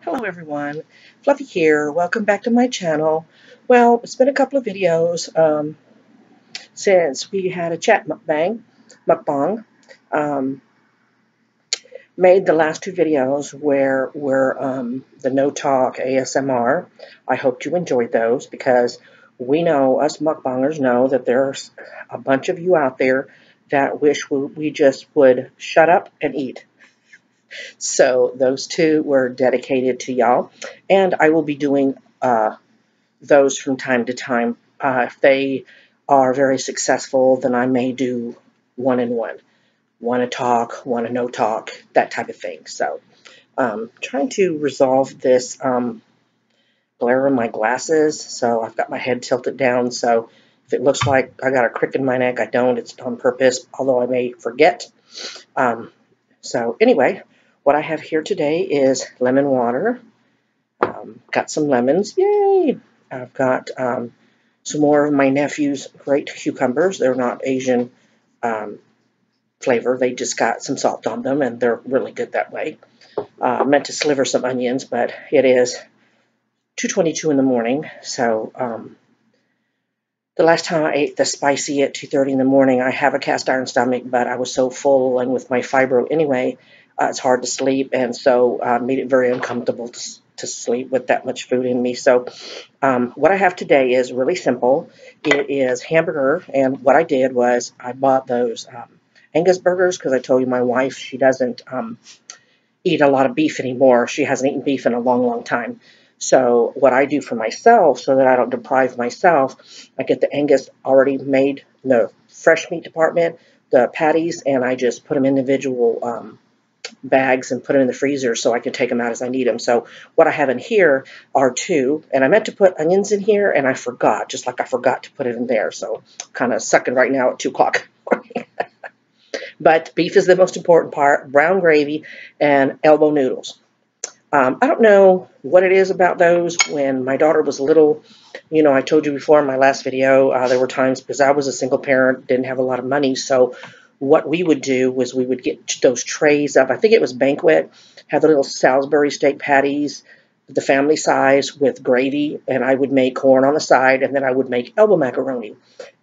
Hello everyone, Fluffy here. Welcome back to my channel. Well, it's been a couple of videos since we had a chat mukbang. Um, Made the last two videos where were the no talk ASMR. I hope you enjoyed those because we know, us mukbangers know, that there's a bunch of you out there that wish we just would shut up and eat. So those two were dedicated to y'all, and I will be doing those from time to time. If they are very successful, then I may do one and one a talk, one a no talk, that type of thing. So trying to resolve this glare in my glasses. So I've got my head tilted down. So if it looks like I got a crick in my neck, I don't. It's on purpose, although I may forget. So anyway, what I have here today is lemon water. Got some lemons. Yay! I've got some more of my nephew's great cucumbers. They're not Asian flavor. They just got some salt on them, and they're really good that way. Meant to sliver some onions, but it is 2:22 in the morning. So the last time I ate the spicy at 2:30 in the morning, I have a cast iron stomach, but I was so full, and with my fibro anyway, it's hard to sleep, and so made it very uncomfortable to sleep with that much food in me. So what I have today is really simple. It is hamburger, and what I did was I bought those Angus burgers because I told you my wife, she doesn't eat a lot of beef anymore. She hasn't eaten beef in a long, long time. So what I do for myself, so that I don't deprive myself, I get the Angus already made in the fresh meat department, the patties, and I just put them in individual bags and put them in the freezer so I can take them out as I need them. So what I have in here are two, and I meant to put onions in here, and I forgot, just like I forgot to put it in there. So kind of sucking right now at 2 o'clock. But beef is the most important part, brown gravy, and elbow noodles. I don't know what it is about those. When my daughter was little, you know, I told you before in my last video, there were times, because I was a single parent, didn't have a lot of money, so what we would do was we would get those trays of, I think it was Banquet, had the little Salisbury steak patties, the family size with gravy, and I would make corn on the side, and then I would make elbow macaroni,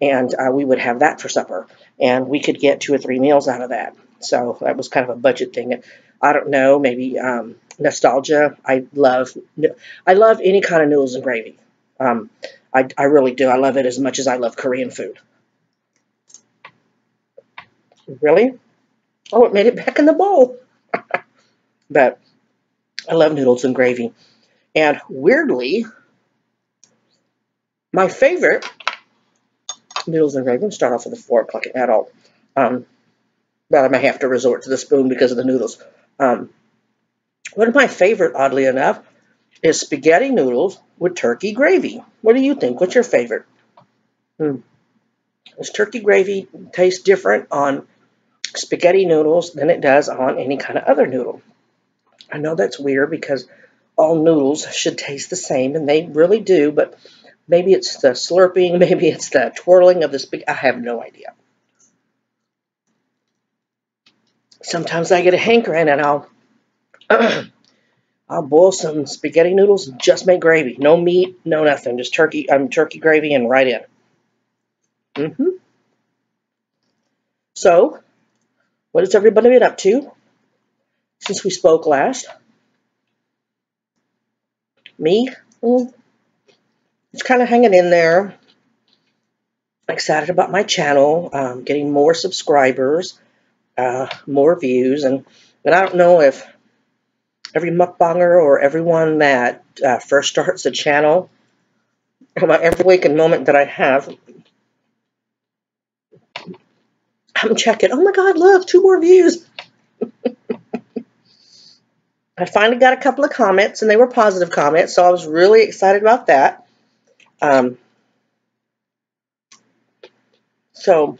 and we would have that for supper, and we could get 2 or 3 meals out of that. So that was kind of a budget thing. I don't know, maybe nostalgia. I love any kind of noodles and gravy. I really do. I love it as much as I love Korean food. Really? Oh, it made it back in the bowl. But I love noodles and gravy. And weirdly, my favorite noodles and gravy, start off with a fork like an adult. But I may have to resort to the spoon because of the noodles. One of my favorite, oddly enough, is spaghetti noodles with turkey gravy. What do you think? What's your favorite? Does turkey gravy taste different on spaghetti noodles than it does on any kind of other noodle? I know that's weird because all noodles should taste the same, and they really do, but maybe it's the slurping, maybe it's the twirling of the spaghetti. I have no idea. Sometimes I get a hankering, and I'll boil some spaghetti noodles and just make gravy. No meat, no nothing. Just turkey gravy and right in. So, what has everybody been up to since we spoke last? Me? It's kind of hanging in there. Excited about my channel, getting more subscribers, more views, and I don't know if every mukbanger or everyone that first starts a channel, about every waking moment that I have, I'm checking, oh my God, look, 2 more views. I finally got a couple of comments, and they were positive comments, so I was really excited about that. So,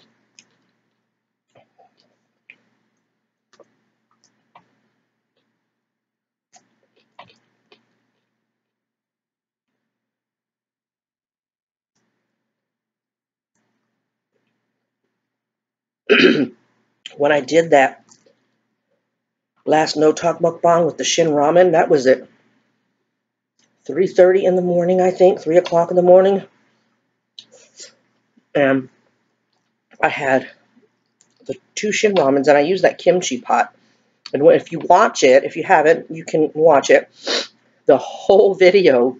when I did that last no talk mukbang with the Shin ramen, that was it. 3:30 in the morning, I think, 3 o'clock in the morning. And I had the 2 shin ramens, and I used that kimchi pot. And if you watch it, if you haven't, you can watch it. The whole video,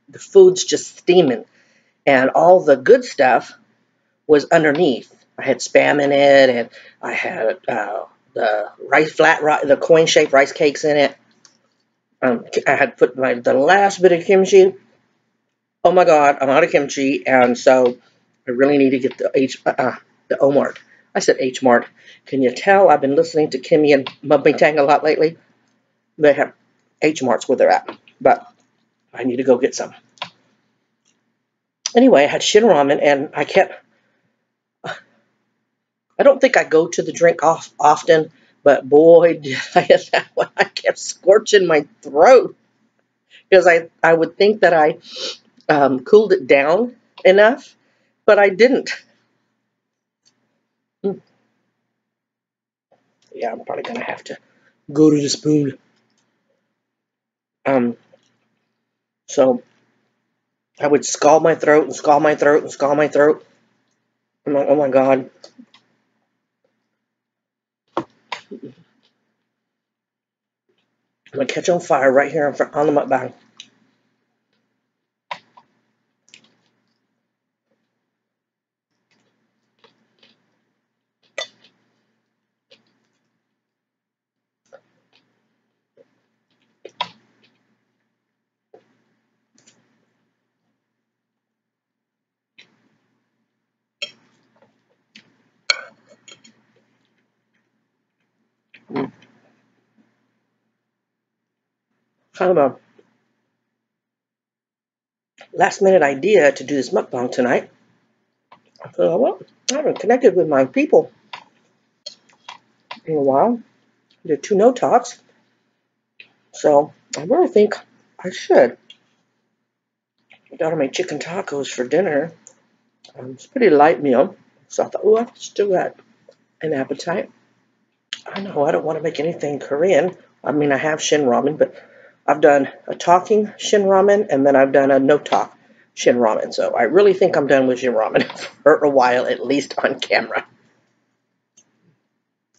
the food's just steaming, and all the good stuff was underneath. I had Spam in it, and I had the the coin-shaped rice cakes in it. I had put the last bit of kimchi. Oh my God, I'm out of kimchi, and so I really need to get the O-Mart. I said H-Mart. Can you tell I've been listening to Kimmy and Mukbang Tang a lot lately? They have H-Marts where they're at, but I need to go get some. Anyway, I had shin ramen, and I don't think I go to the drink often, but boy, did I get that one. I kept scorching my throat because I would think that I cooled it down enough, but I didn't. Yeah, I'm probably going to have to go to the spoon. So I would scald my throat and scald my throat and scald my throat. I'm like, oh my God. I'm going to catch on fire right here on the mukbang. Kind of a last minute idea to do this mukbang tonight. I thought, well, I haven't connected with my people in a while. I did 2 no talks. So I really think I should. My daughter made chicken tacos for dinner. It's a pretty light meal. So I thought, oh, I've still got an appetite. I know I don't want to make anything Korean. I mean, I have shin ramen, but I've done a talking shin ramen, and then I've done a no-talk shin ramen. So I really think I'm done with shin ramen for a while, at least on camera.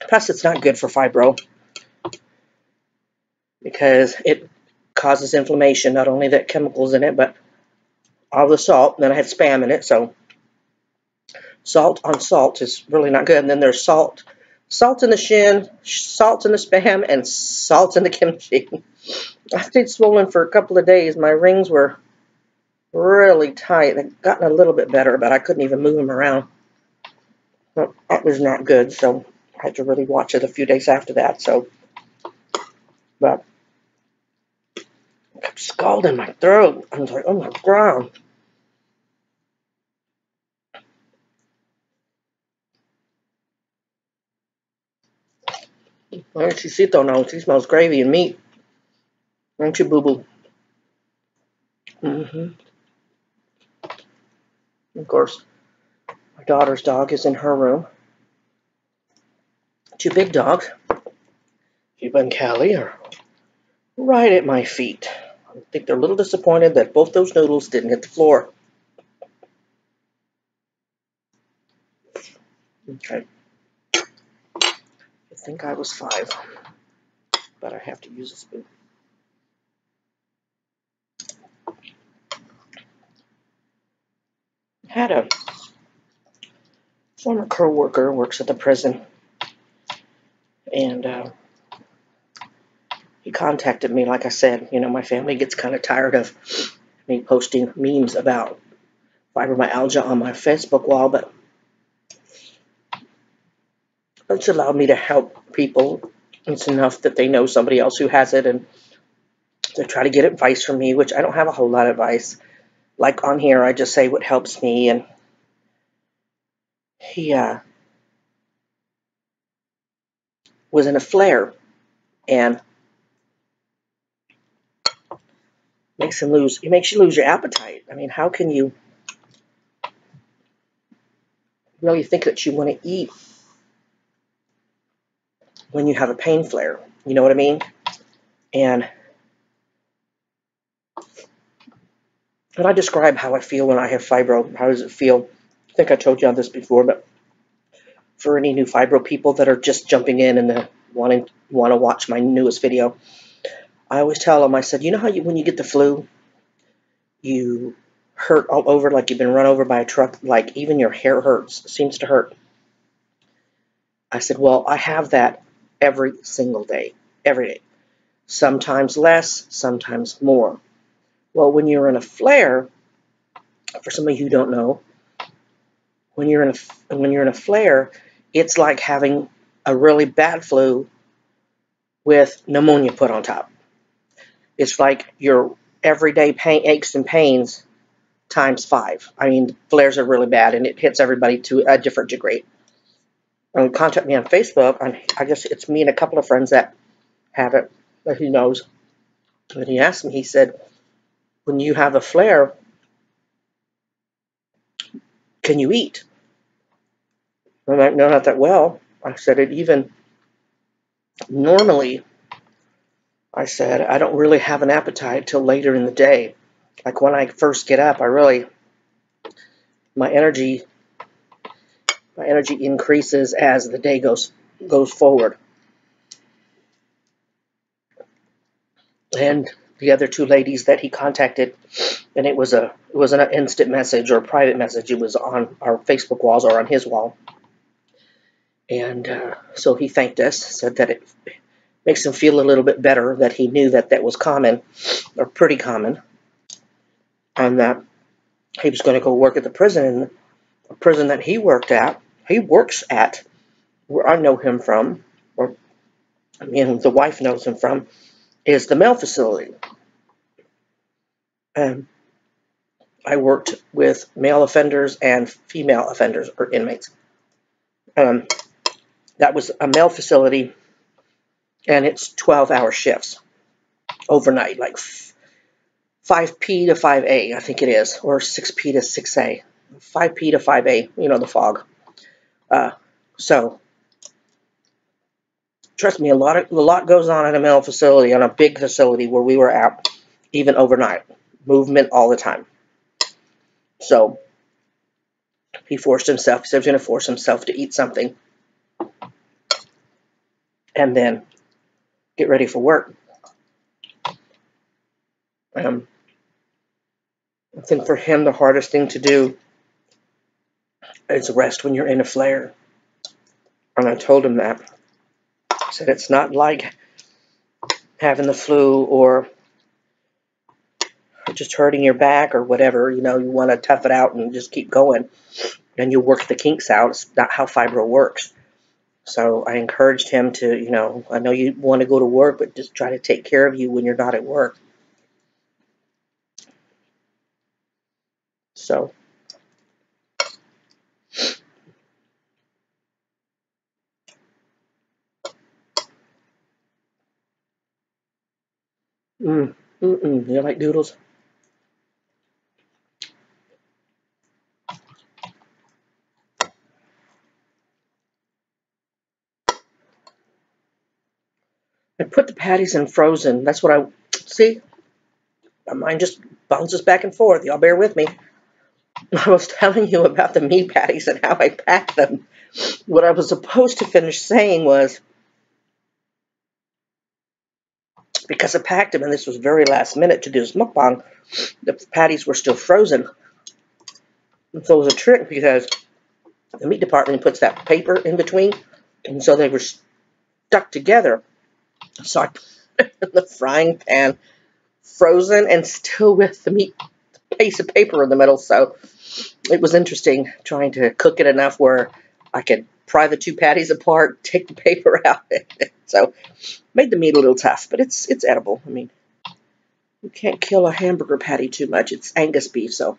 Plus, it's not good for fibro because it causes inflammation, not only the chemicals in it, but all the salt. And then I had Spam in it, so salt on salt is really not good. And then there's salt in the shin, salt in the Spam, and salt in the kimchi. I stayed swollen for a couple of days. My rings were really tight. They've gotten a little bit better, but I couldn't even move them around. Well, that was not good, so I had to really watch it a few days after that. So, but I kept scalding my throat. I was like, oh my God. Well, Chisito knows. He smells gravy and meat. Don't you, boo-boo? Of course, my daughter's dog is in her room. 2 big dogs, Cuba and Callie, are right at my feet. I think they're a little disappointed that both those noodles didn't hit the floor. Okay. I think I was 5, but I have to use a spoon. Had a former co-worker, works at the prison, and he contacted me. Like I said, you know, my family gets kind of tired of me posting memes about fibromyalgia on my Facebook wall, but it's allowed me to help people. It's enough that they know somebody else who has it, and they try to get advice from me, which I don't have a whole lot of advice. Like on here, I just say what helps me, and he was in a flare, and makes you lose your appetite. I mean, how can you really think that you want to eat when you have a pain flare? You know what I mean? And And I describe how I feel when I have fibro. How does it feel? I think I told you this before, but for any new fibro people that are just jumping in and want to watch my newest video, I always tell them, I said, you know how when you get the flu, you hurt all over like you've been run over by a truck, like even your hair hurts, seems to hurt. I said, well, I have that every single day, every day. Sometimes less, sometimes more. Well, when you're in a flare, for some of you who don't know, when you're in a flare, it's like having a really bad flu with pneumonia put on top. It's like your everyday pain, aches and pains times 5. I mean, flares are really bad, and it hits everybody to a different degree. Contact me on Facebook. I guess it's me and a couple of friends that have it, that he knows. And he asked me, he said, when you have a flare, can you eat? I'm like, no, not that well. I said, it even normally, I said, I don't really have an appetite till later in the day. Like when I first get up, my energy increases as the day goes forward. And the other 2 ladies that he contacted, and it was an instant message or a private message. It was on our Facebook walls or on his wall. And so he thanked us, said that it makes him feel a little bit better that he knew that was common, or pretty common, and that he was going to go work at the prison. And the prison that he works at, where I know him from, or I mean the wife knows him from, is the male facility. And I worked with male offenders and female offenders or inmates. That was a male facility, and it's 12-hour shifts overnight, like 5P to 5A, I think it is, or 6P to 6A. 5P to 5A, the fog. So, trust me, a lot goes on at a male facility, on a big facility where we were at, even overnight. Movement all the time. So, he said he was going to force himself to eat something and then get ready for work. I think for him, the hardest thing to do is rest when you're in a flare. And I told him that. I said, it's not like having the flu or just hurting your back or whatever. You want to tough it out and just keep going. And you work the kinks out. It's not how fibro works. So I encouraged him to, I know you want to go to work, but just try to take care of you when you're not at work. So, you like noodles? I put the patties in frozen. That's what see. My mind just bounces back and forth. Y'all bear with me. I was telling you about the meat patties and how I packed them. What I was supposed to finish saying was, because I packed them, and this was very last minute to do this mukbang, the patties were still frozen. And so it was a trick because the meat department puts that paper in between, and so they were stuck together. So I put it in the frying pan, frozen, and still with the meat piece of paper in the middle. So it was interesting trying to cook it enough where I could pry the 2 patties apart, take the paper out. So made the meat a little tough, but it's edible. I mean, you can't kill a hamburger patty too much. It's Angus beef, so.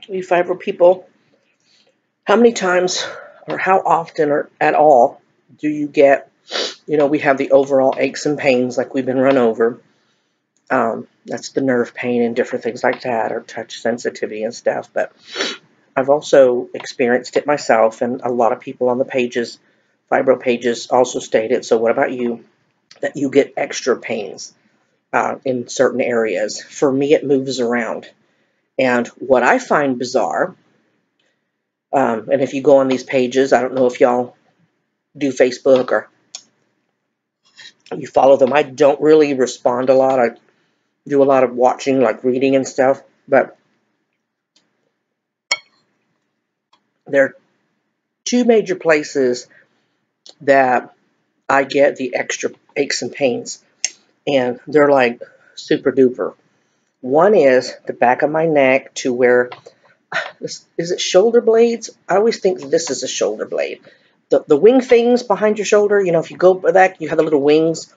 you fibro people, how many times or how often or at all do you get, we have the overall aches and pains like we've been run over. That's the nerve pain and different things like that, or touch sensitivity and stuff. But I've also experienced it myself, and a lot of people on the pages, fibro pages, also stated, so what about you, that you get extra pains in certain areas. For me, it moves around. And what I find bizarre, and if you go on these pages, I don't know if y'all do Facebook or you follow them. I don't really respond a lot. I do a lot of watching, like reading and stuff. But there are two major places that I get the extra aches and pains. And they're like super duper. One is the back of my neck to where, is it shoulder blades? I always think this is a shoulder blade. The wing things behind your shoulder, if you go back, you have the little wings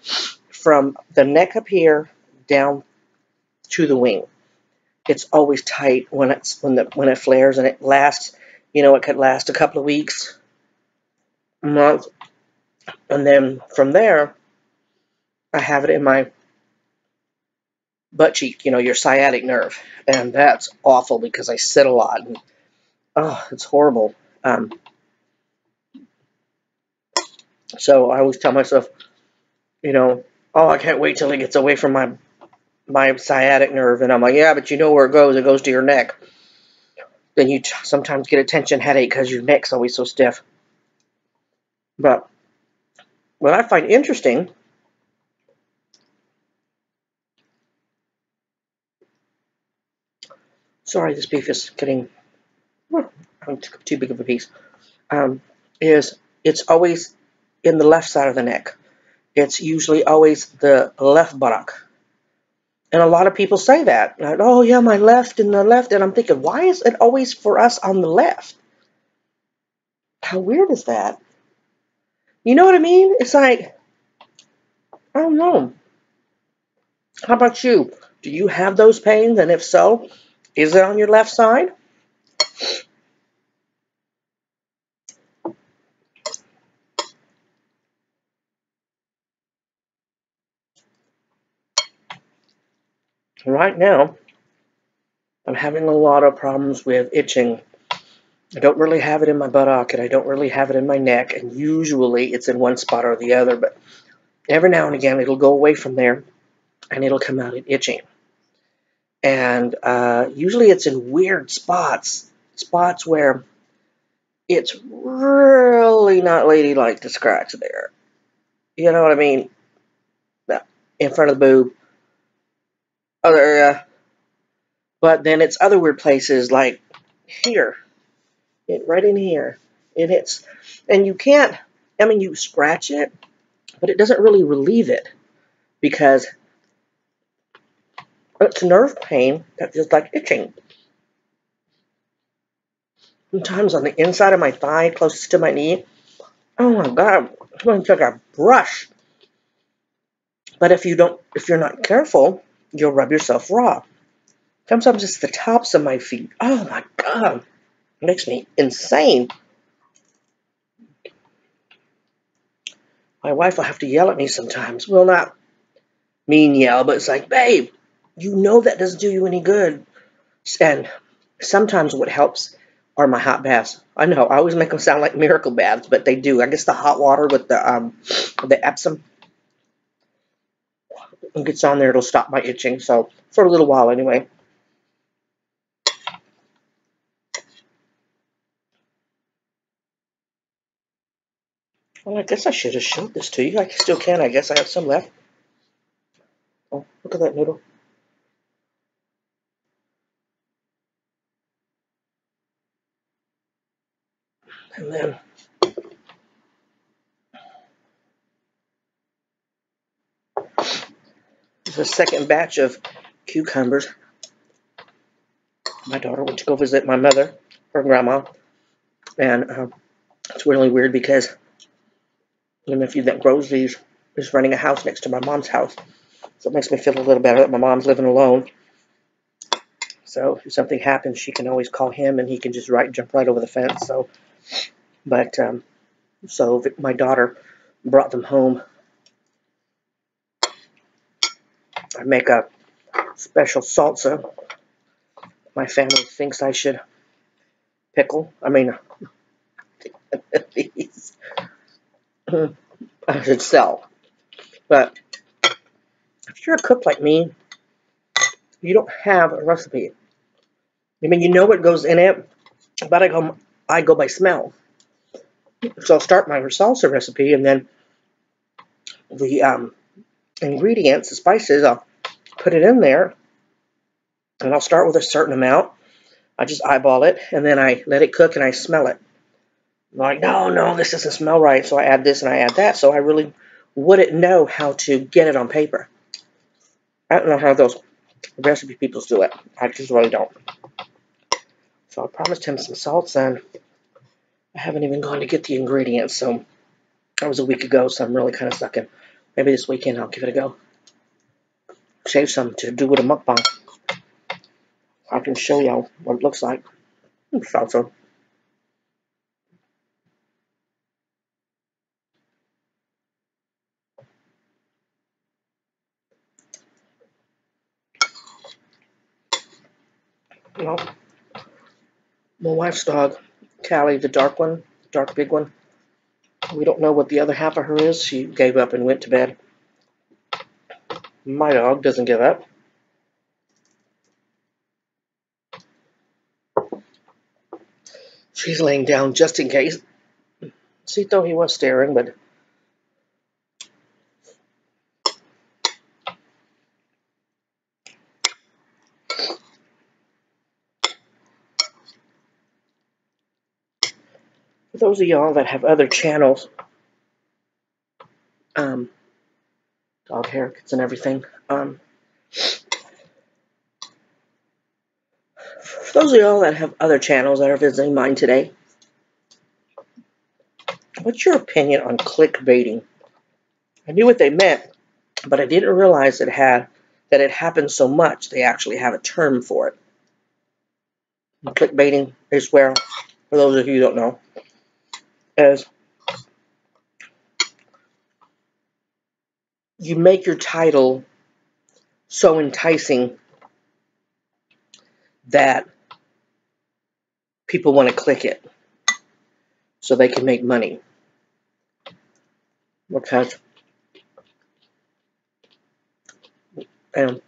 from the neck up here down to the wing. It's always tight when it flares, and it lasts, it could last a couple of weeks, a month, and then from there, I have it in my butt cheek, your sciatic nerve, and that's awful because I sit a lot, and it's horrible. So I always tell myself, I can't wait till it gets away from my sciatic nerve, and I'm like, yeah, but you know where it goes to your neck. Then you sometimes get a tension headache because your neck's always so stiff. But what I find interesting, sorry, this beef is getting too big of a piece, is it's always in the left side of the neck. It's usually always the left buttock. And a lot of people say that. Like, oh, yeah, my left and the left. And I'm thinking, why is it always for us on the left? How weird is that? You know what I mean? It's like, I don't know. How about you? Do you have those pains? And if so, is it on your left side? Right now, I'm having a lot of problems with itching. I don't really have it in my buttock, and I don't really have it in my neck, and usually it's in one spot or the other, but every now and again it'll go away from there, and it'll come out itching. And usually it's in weird spots where it's really not ladylike to scratch there. You know what I mean? In front of the boob, other area. But then it's other weird places like here, right in here. And you can't, you scratch it, but it doesn't really relieve it because it's nerve pain that feels like itching. Sometimes on the inside of my thigh, closest to my knee, oh my God, it's like a brush. But if you're not careful, you'll rub yourself raw. Sometimes it's the tops of my feet. Oh my God, it makes me insane. My wife will have to yell at me sometimes. Well, not mean yell, but it's like, babe, that doesn't do you any good. And sometimes what helps are my hot baths. I know, I always make them sound like miracle baths, but they do. I guess the hot water with the Epsom, when it gets on there, it'll stop my itching. So for a little while anyway. Well, I guess I should have showed this to you. I still can. I guess I have some left. Oh, look at that noodle. And then there's a second batch of cucumbers. My daughter went to go visit my mother, her grandma, and it's really weird because the nephew that grows these is renting a house next to my mom's house. So it makes me feel a little better that my mom's living alone. So if something happens, she can always call him, and he can just jump right over the fence. So, but so my daughter brought them home. I make a special salsa. My family thinks I should pickle. I mean, these I should sell. But if you're a cook like me, you don't have a recipe. I mean, you know what goes in it, but I go by smell. So I'll start my salsa recipe, and then the ingredients, the spices, I'll put it in there, and I'll start with a certain amount. I just eyeball it, and then I let it cook, and I smell it. I'm like, no, this doesn't smell right, so I add this and I add that, so I really wouldn't know how to get it on paper. I don't know how those recipe people do it. I just really don't. So I promised him some salsa, and I haven't even gone to get the ingredients, so that was a week ago, so I'm really kind of sucking. Maybe this weekend I'll give it a go. Save some to do with a mukbang. I can show y'all what it looks like. Salsa. Well, my wife's dog, Callie, the dark one, dark big one, we don't know what the other half of her is. She gave up and went to bed. My dog doesn't give up. She's laying down just in case. Cito, he was staring, but for those of y'all that have other channels, dog haircuts and everything, for those of y'all that have other channels that are visiting mine today, what's your opinion on clickbaiting? I knew what they meant, but I didn't realize that it happened so much. They actually have a term for it. Clickbaiting is where, for those of you who don't know, is you make your title so enticing that people want to click it so they can make money. Because someone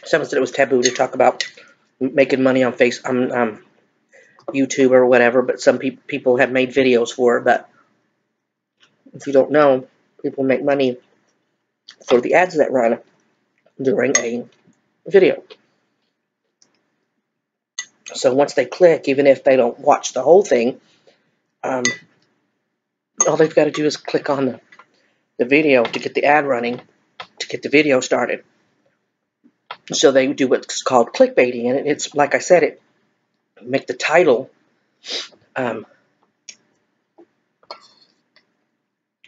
said it was taboo to talk about making money on YouTube or whatever, but some people have made videos for it. But if you don't know, people make money for the ads that run during a video. So once they click, even if they don't watch the whole thing, all they've got to do is click on the video to get the ad running, to get the video started. So they do what's called clickbaiting, and it's, like I said, it make the title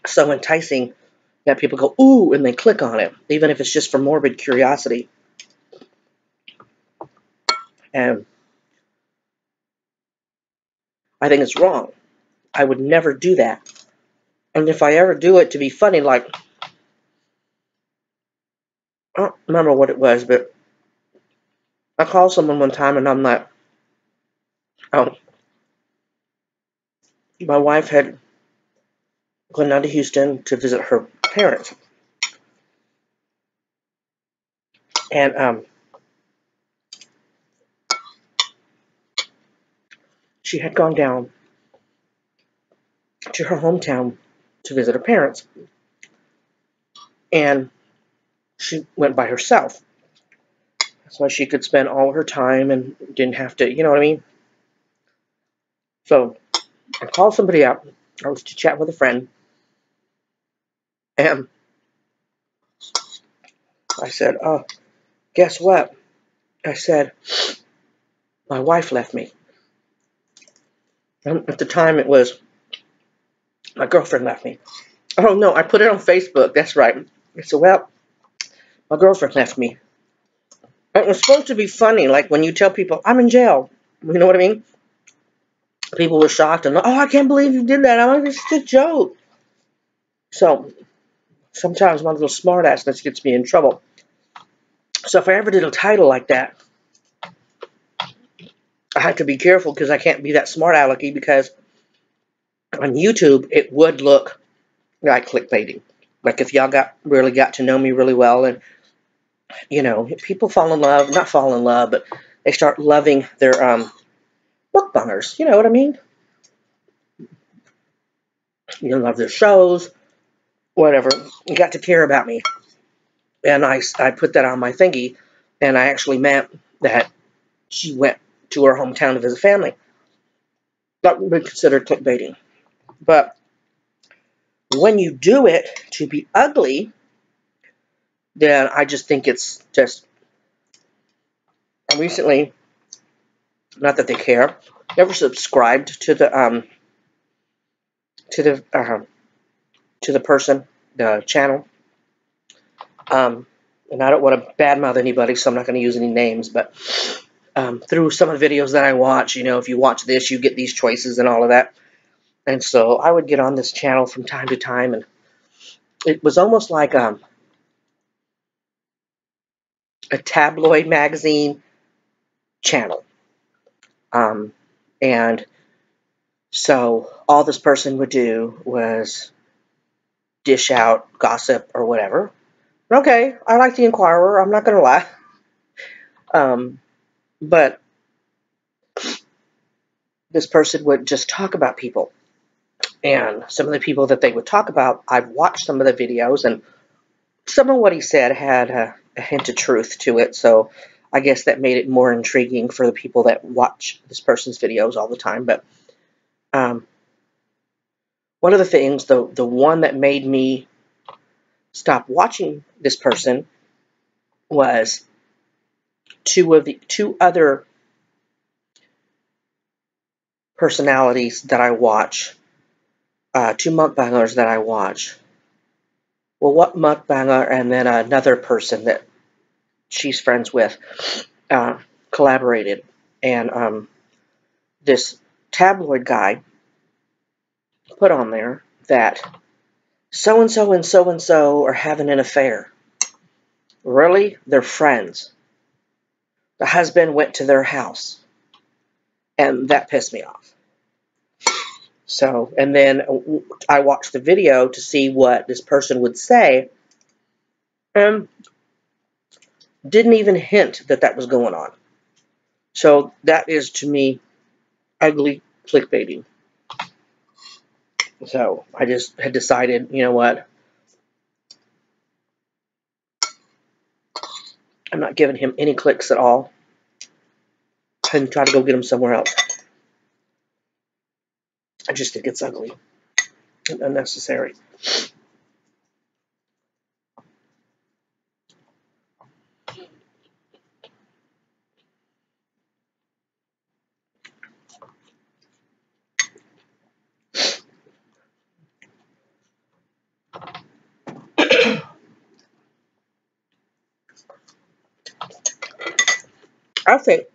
so enticing that people go, ooh, and they click on it, even if it's just for morbid curiosity. And I think it's wrong. I would never do that. And if I ever do it to be funny, like, I don't remember what it was, but I called someone one time and I'm like, oh, my wife had gone down to Houston to visit her parents. And she had gone down to her hometown to visit her parents. And she went by herself. That's why she could spend all her time and didn't have to, you know what I mean? So I called somebody up. I was to chat with a friend. And I said, oh, guess what? I said, my wife left me. And at the time, it was my girlfriend left me. Oh, no, I put it on Facebook. That's right. I said, well, my girlfriend left me. It was supposed to be funny, like when you tell people, I'm in jail. You know what I mean? People were shocked and, oh, I can't believe you did that. I'm like, it's a joke. So sometimes my little smartassness gets me in trouble. So if I ever did a title like that, I have to be careful because I can't be that smart alecky, because on YouTube it would look like clickbaiting. Like if y'all really got to know me really well, and you know, people fall in love, not fall in love, but they start loving their mukbangers. You know what I mean? You love their shows, whatever. You got to care about me. And I put that on my thingy, and I actually meant that she went to her hometown to visit family. That would be considered clickbaiting. But when you do it to be ugly, then I just think it's just, recently, not that they care, never subscribed to the to the to the person, the channel. And I don't want to badmouth anybody, so I'm not going to use any names, but through some of the videos that I watch, you know, if you watch this, you get these choices and all of that. And so I would get on this channel from time to time, and it was almost like a tabloid magazine channel. And so all this person would do was dish out gossip or whatever. Okay, I like the Inquirer, I'm not going to lie. But this person would just talk about people. And some of the people that they would talk about, I've watched some of the videos, and some of what he said had a hint of truth to it. So I guess that made it more intriguing for the people that watch this person's videos all the time. But one of the things, the one that made me stop watching this person, was two other personalities that I watch, two mukbangers that I watch. Well, what mukbanger and then another person that she's friends with collaborated, and this tabloid guy put on there that so-and-so and so-and-so are having an affair. Really? They're friends. The husband went to their house, and that pissed me off. So, and then I watched the video to see what this person would say, and didn't even hint that that was going on. So that is, to me, ugly clickbaiting. So I just had decided, you know what? I'm not giving him any clicks at all, and try to go get him somewhere else. I just think it's ugly and unnecessary. I think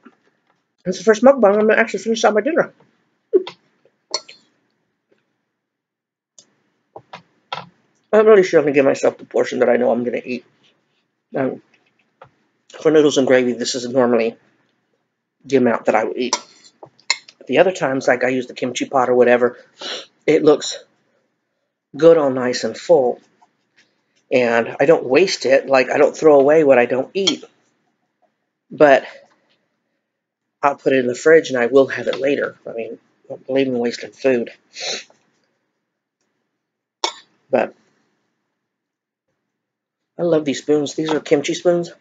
it's the first mukbang I'm going to actually finish out my dinner. I'm really sure I'm going to give myself the portion that I know I'm going to eat. For noodles and gravy, this is normally the amount that I would eat. The other times, like I use the kimchi pot or whatever, it looks good, all nice and full. And I don't waste it. Like, I don't throw away what I don't eat. But I'll put it in the fridge and I will have it later. I mean, I don't believe in wasting food. But I love these spoons. These are kimchi spoons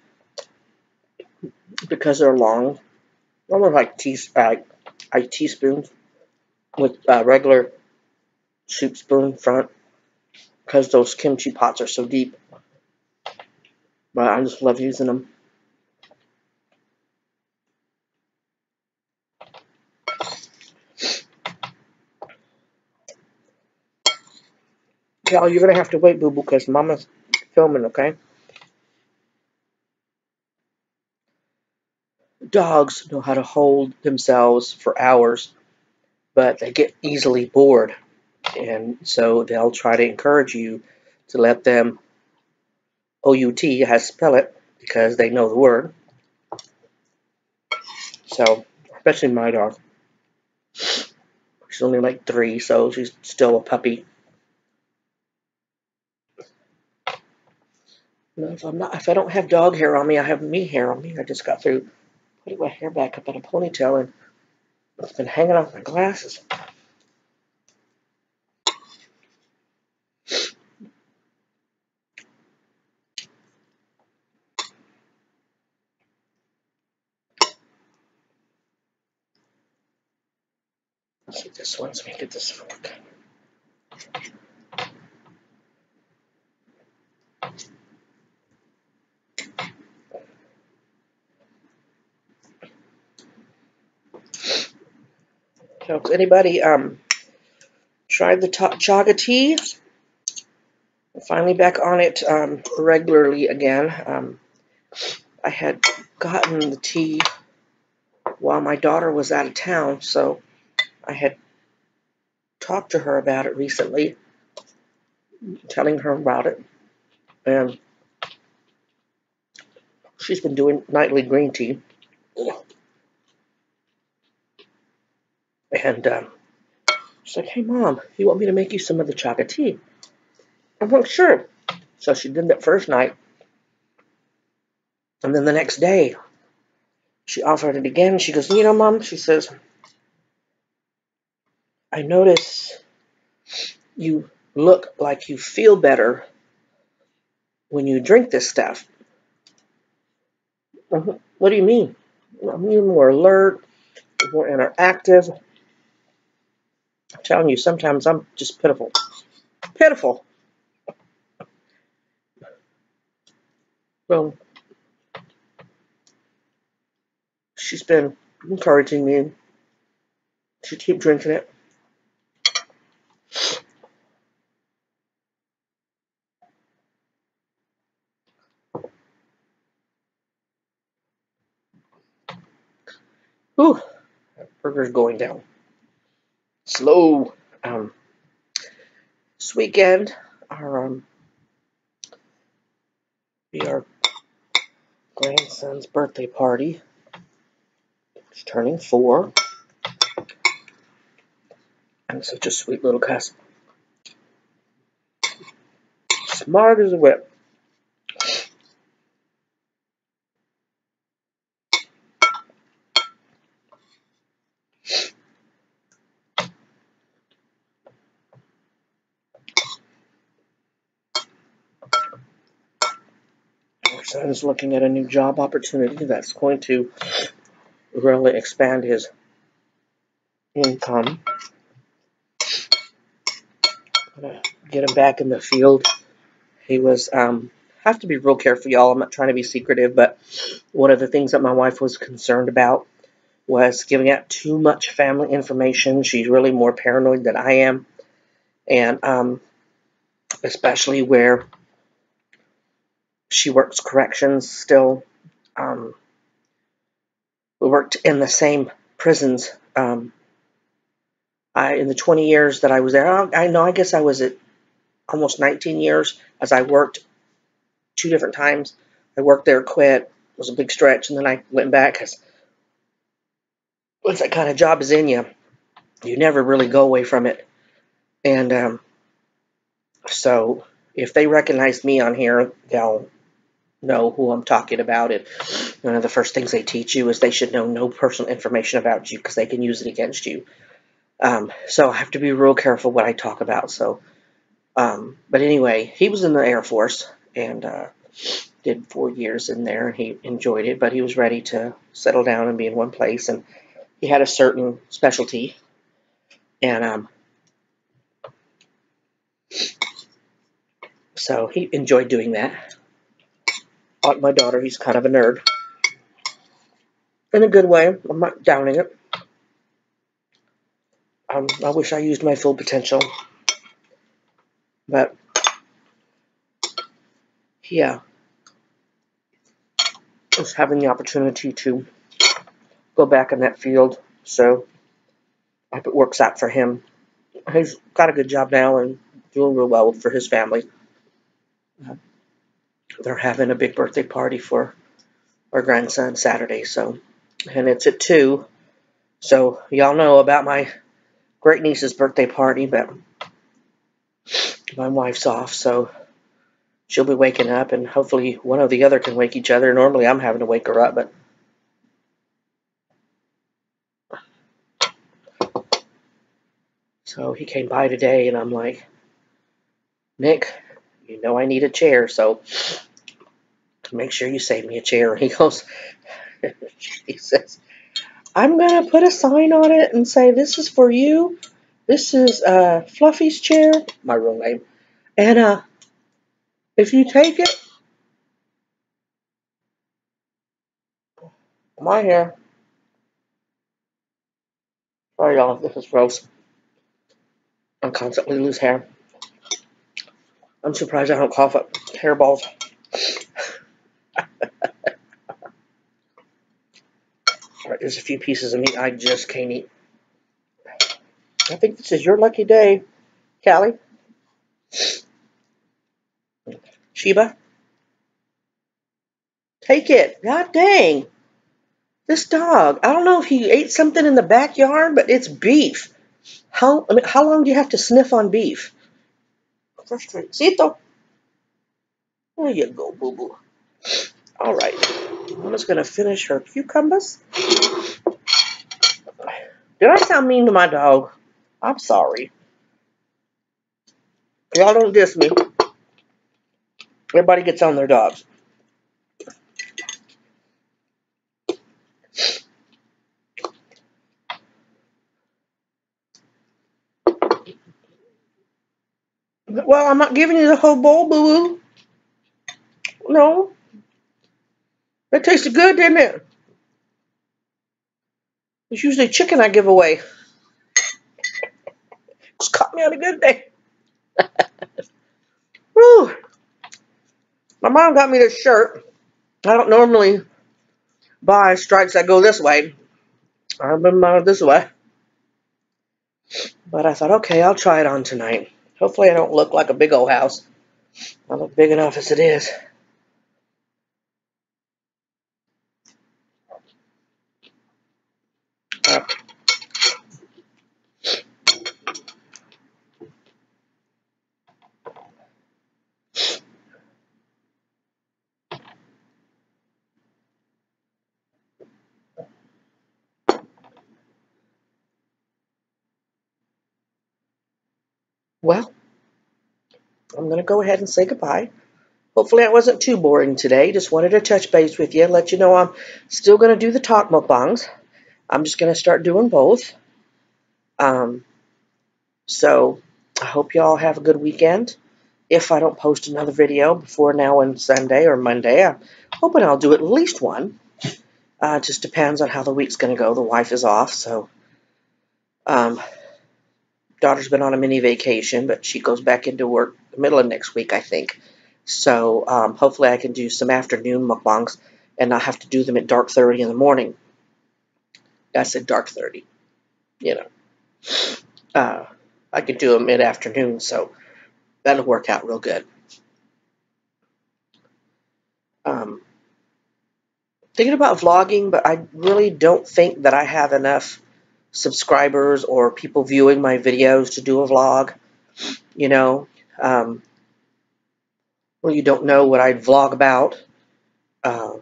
because they're long. Almost like teaspoons with regular soup spoon front, because those kimchi pots are so deep. But I just love using them. Cal, you're going to have to wait, boo-boo, because Mama's filming, okay? dogs know how to hold themselves for hours, but they get easily bored. And so they'll try to encourage you to let them O-U-T, has to spell it because they know the word. So, especially my dog. She's only like 3, so she's still a puppy. If I don't have dog hair on me, I have me hair on me. I just got through putting my hair back up in a ponytail, and it's been hanging off my glasses. Let's see this one. Let me get this fork. So, has anybody tried the chaga tea? I'm finally back on it regularly again. I had gotten the tea while my daughter was out of town, so I had talked to her about it recently, telling her about it, and she's been doing nightly green tea. And she's like, "Hey, Mom, you want me to make you some of the chaga tea?" I'm like, "Sure." So she did that first night, and then the next day, she offered it again. She goes, "You know, Mom," she says, "I notice you look like you feel better when you drink this stuff." What do you mean? You're more alert, more interactive. I'm telling you, sometimes I'm just pitiful. Pitiful. Well, she's been encouraging me to keep drinking it. Whew, that burger's going down. Slow. This weekend, our grandson's birthday party. He's turning 4. And such a sweet little cuss. Smart as a whip. Our son is looking at a new job opportunity that's going to really expand his income. I'm going to get him back in the field. He was, have to be real careful, y'all. I'm not trying to be secretive, but one of the things that my wife was concerned about was giving out too much family information. She's really more paranoid than I am. And especially where she works corrections still. We worked in the same prisons. In the 20 years that I was there, I guess I was at almost 19 years as I worked 2 different times. I worked there, quit. It was a big stretch, and then I went back because once that kind of job is in you, you never really go away from it. And so if they recognize me on here, they'll know who I'm talking about. And one of the first things they teach you is they should know no personal information about you because they can use it against you. So I have to be real careful what I talk about. So, but anyway, he was in the Air Force and did 4 years in there, and he enjoyed it. But he was ready to settle down and be in one place, and he had a certain specialty, and so he enjoyed doing that. Like my daughter, he's kind of a nerd. In a good way. I'm not downing it. I wish I used my full potential. But, yeah. Just having the opportunity to go back in that field. So I hope it works out for him. He's got a good job now and doing real well for his family. They're having a big birthday party for our grandson Saturday, and it's at 2. So y'all know about my great niece's birthday party, but my wife's off, so she'll be waking up, and hopefully one or the other can wake each other. Normally I'm having to wake her up, but so he came by today, and I'm like, Nick, you know I need a chair, so make sure you save me a chair. He goes, he says, I'm going to put a sign on it and say, this is for you. This is Fluffy's chair, my real name. And if you take it, my hair. Sorry, y'all, this is gross. I constantly lose hair. I'm surprised I don't cough up hairballs. Alright, there's a few pieces of meat I just can't eat. I think this is your lucky day, Callie. Sheba, take it. God dang. This dog, I don't know if he ate something in the backyard, but it's beef. How long do you have to sniff on beef? Cito. There you go, boo-boo. All right. I'm just going to finish her cucumbers. Did I sound mean to my dog? I'm sorry. Y'all don't diss me. Everybody gets on their dogs. Well, I'm not giving you the whole bowl, boo-boo. No. That tasted good, didn't it? It's usually chicken I give away. Just caught me on a good day. Whew. My mom got me this shirt. I don't normally buy stripes that go this way. I've been this way. But I thought, okay, I'll try it on tonight. Hopefully I don't look like a big old house. I look big enough as it is. Well, I'm going to go ahead and say goodbye. Hopefully I wasn't too boring today. Just wanted to touch base with you, let you know I'm still going to do the talk mukbangs. I'm just going to start doing both. So I hope you all have a good weekend. If I don't post another video before now and Sunday or Monday, I'm hoping I'll do at least one. It just depends on how the week's going to go. The wife is off, so daughter's been on a mini vacation, but she goes back into work the middle of next week, I think. So hopefully I can do some afternoon mukbangs and not have to do them at dark 30 in the morning. I said dark 30, you know. I could do them mid-afternoon, so that'll work out real good. Thinking about vlogging, but I really don't think that I have enough subscribers or people viewing my videos to do a vlog, you know. Well, you don't know what I'd vlog about. I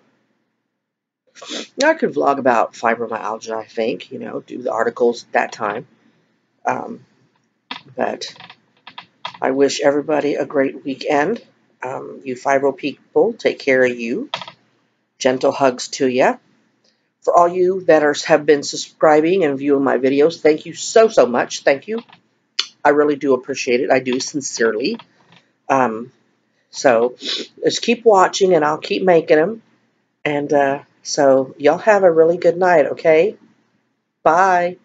could vlog about fibromyalgia, I think, you know, do the articles at that time. But I wish everybody a great weekend. You fibro people, take care of you. Gentle hugs to you. For all you that have been subscribing and viewing my videos, thank you so, so much. Thank you. I really do appreciate it. I do sincerely. So just keep watching, and I'll keep making them. And so y'all have a really good night, okay? Bye.